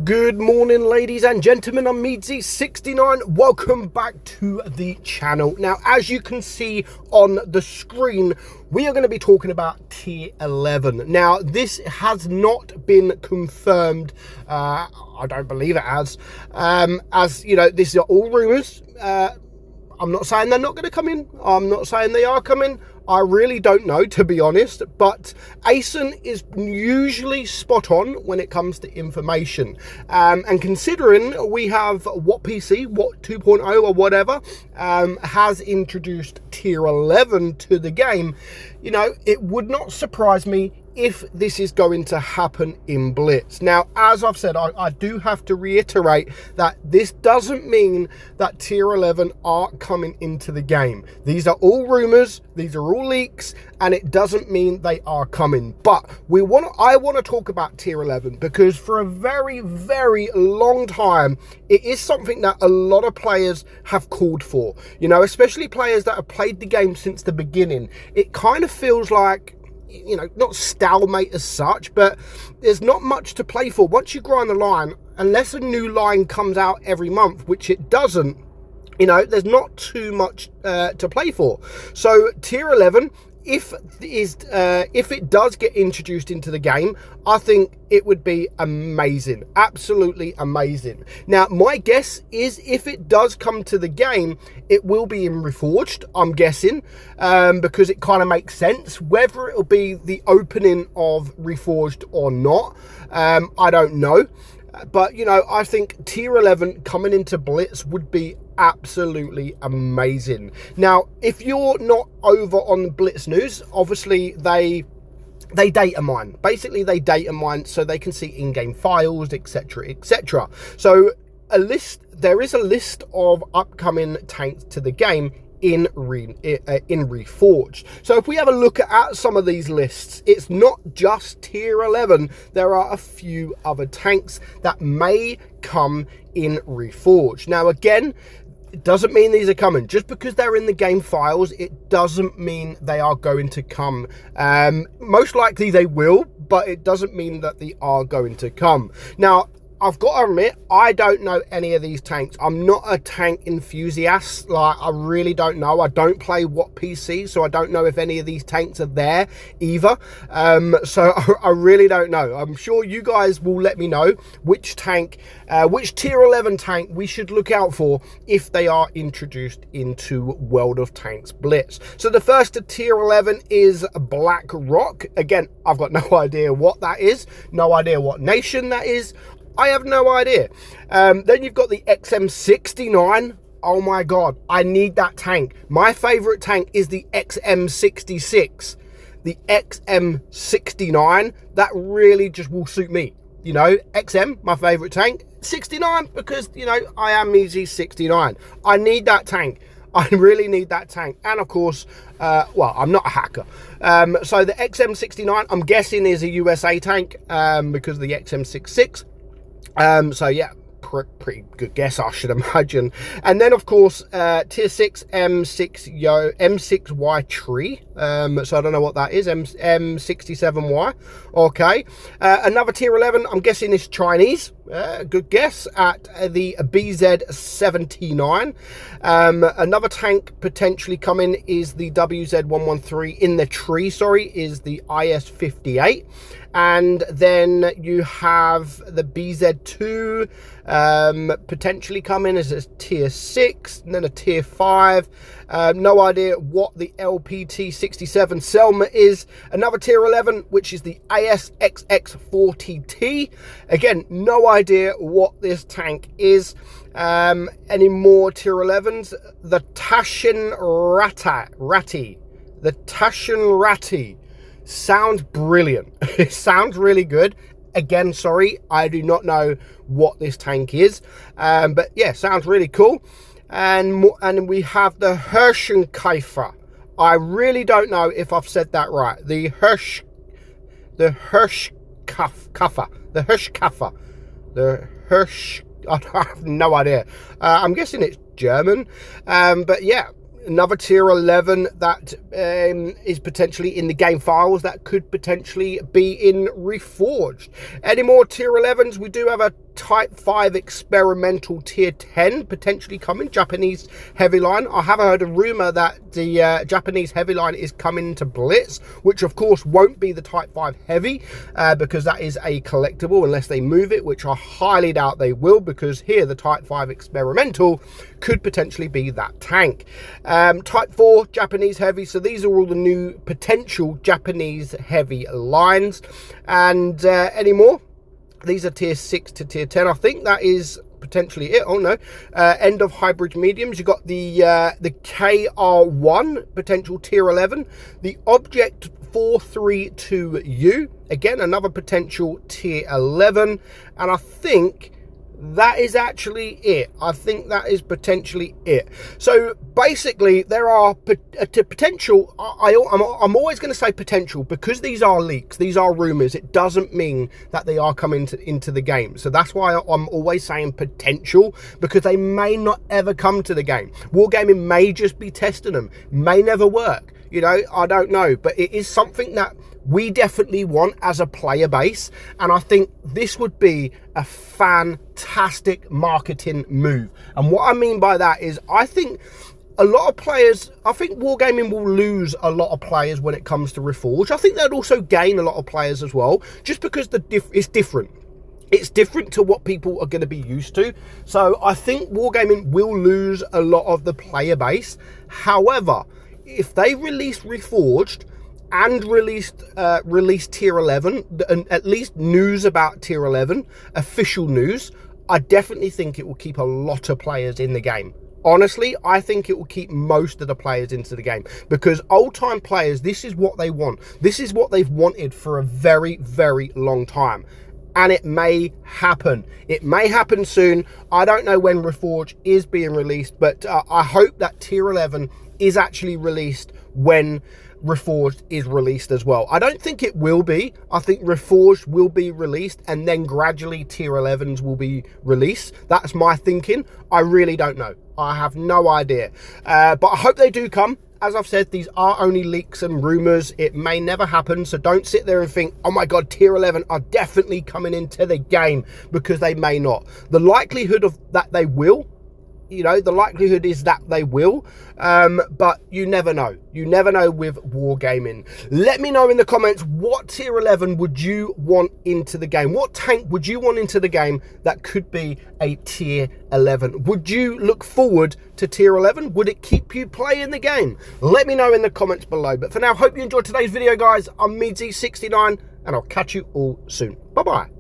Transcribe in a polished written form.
Good morning, ladies and gentlemen. I'm meadsyreplays. Welcome back to the channel. Now, as you can see on the screen, we are going to be talking about tier 11. Now, this has not been confirmed. I don't believe it has. As you know, these are all rumors. I'm not saying they're not going to come in. I'm not saying they are coming. I really don't know, to be honest, but ASIN is usually spot on when it comes to information. And considering we have what PC, what 2.0 or whatever, has introduced tier 11 to the game, you know, it would not surprise me if this is going to happen in Blitz. Now, as I've said, I do have to reiterate that this doesn't mean that tier 11 are coming into the game. These are all rumors, these are all leaks, and it doesn't mean they are coming. But I want to talk about tier 11 because for a very, very long time, it is something that a lot of players have called for. You know, especially players that have played the game since the beginning. It kind of feels like, you know, not stalemate as such, but there's not much to play for. Once you grind the line, unless a new line comes out every month, which it doesn't, you know, there's not too much to play for. So tier 11, if it does get introduced into the game, I think it would be amazing, absolutely amazing. Now, my guess is if it does come to the game, it will be in Reforged, I'm guessing, because it kind of makes sense. Whether it'll be the opening of Reforged or not, I don't know. But, you know, I think tier 11 coming into Blitz would be absolutely amazing. Now, if you're not over on the Blitz news, obviously they data mine. Basically, they data mine so they can see in-game files, etc., etc. So there is a list of upcoming tanks to the game in Reforged. So if we have a look at some of these lists, it's not just tier 11. There are a few other tanks that may come in Reforged. Now, again, it doesn't mean these are coming. Just because they're in the game files, it doesn't mean they are going to come. Most likely they will, but it doesn't mean that they are going to come. Now, I've got to admit, I don't know any of these tanks. I'm not a tank enthusiast. Like, I really don't know. I don't play what PC, so I don't know if any of these tanks are there either. So I really don't know. I'm sure you guys will let me know which tank, which tier 11 tank we should look out for if they are introduced into World of Tanks Blitz. So the first to tier 11 is Black Rock. Again, I've got no idea what that is. No idea what nation that is. I have no idea. Then you've got the XM69. Oh my God, I need that tank. My favorite tank is the XM66. The XM69, that really just will suit me. You know, XM, my favorite tank. 69, because, you know, I am meadsyreplays. I need that tank. I really need that tank. And of course, well, I'm not a hacker. So the XM69, I'm guessing is a USA tank because of the XM66. So yeah, pretty good guess, I should imagine. And then of course, tier 6 M6Y tree. So I don't know what that is. M67Y. Okay. Another tier 11, I'm guessing is Chinese. Good guess at the BZ79. Another tank potentially coming is the WZ113 in the tree, sorry, is the IS58. And then you have the BZ2 potentially coming as a tier 6, and then a tier 5. No idea what the LPT67 Selma is. Another tier 11, which is the ASXX40T. Again, no idea what this tank is. Any more tier 11s? The Tashin Rati. The Tashin Rati. Sounds brilliant. It sounds really good. Again, sorry, I do not know what this tank is. But yeah, sounds really cool. And we have the Hirschenkeifer. I really don't know if I've said that right. The Hirschkaffer. I have no idea. I'm guessing it's German. But yeah, another tier 11 that is potentially in the game files that could potentially be in Reforged. Any more tier 11s? We do have a Type 5 experimental tier 10 potentially coming, Japanese heavy line. I have heard a rumor that the Japanese heavy line is coming to Blitz, which of course won't be the Type 5 heavy because that is a collectible unless they move it, which I highly doubt they will, because here the Type 5 experimental could potentially be that tank. Type 4 Japanese heavy. So these are all the new potential Japanese heavy lines. And any more? These are tier 6 to tier 10. I think that is potentially it. Oh no, end of hybrid mediums. You got the KR1 potential tier 11, the Object 432U, again another potential tier 11, and I think that is actually it. I think that is potentially it. So basically there are potential, I'm always going to say potential, because these are leaks, these are rumors. It doesn't mean that they are coming into the game. So that's why I'm always saying potential, because they may not ever come to the game. Wargaming may just be testing them, may never work, you know, I don't know, but it is something that we definitely want as a player base, and I think this would be a fantastic marketing move. And what I mean by that is, I think a lot of players, I think Wargaming will lose a lot of players when it comes to Reforged. I think they'd also gain a lot of players as well, just because it's different. It's different to what people are going to be used to. So I think Wargaming will lose a lot of the player base. However, if they release Reforged and release tier 11, and at least news about tier 11, official news, I definitely think it will keep a lot of players in the game. Honestly, I think it will keep most of the players into the game, because old-time players, this is what they want. This is what they've wanted for a very, very long time. And it may happen. It may happen soon. I don't know when Reforged is being released, but I hope that tier 11 is actually released when Reforged is released as well. I don't think it will be. I think Reforged will be released and then gradually tier 11s will be released. That's my thinking. I really don't know. I have no idea. But I hope they do come. As I've said, these are only leaks and rumors. It may never happen. So don't sit there and think, oh my God, tier 11 are definitely coming into the game, because they may not. The likelihood of that they will, you know, the likelihood is that they will, but you never know. You never know with Wargaming. Let me know in the comments, what tier 11 would you want into the game? What tank would you want into the game that could be a tier 11? Would you look forward to tier 11? Would it keep you playing the game? Let me know in the comments below. But for now, hope you enjoyed today's video, guys. I'm meadsy69, and I'll catch you all soon. Bye-bye.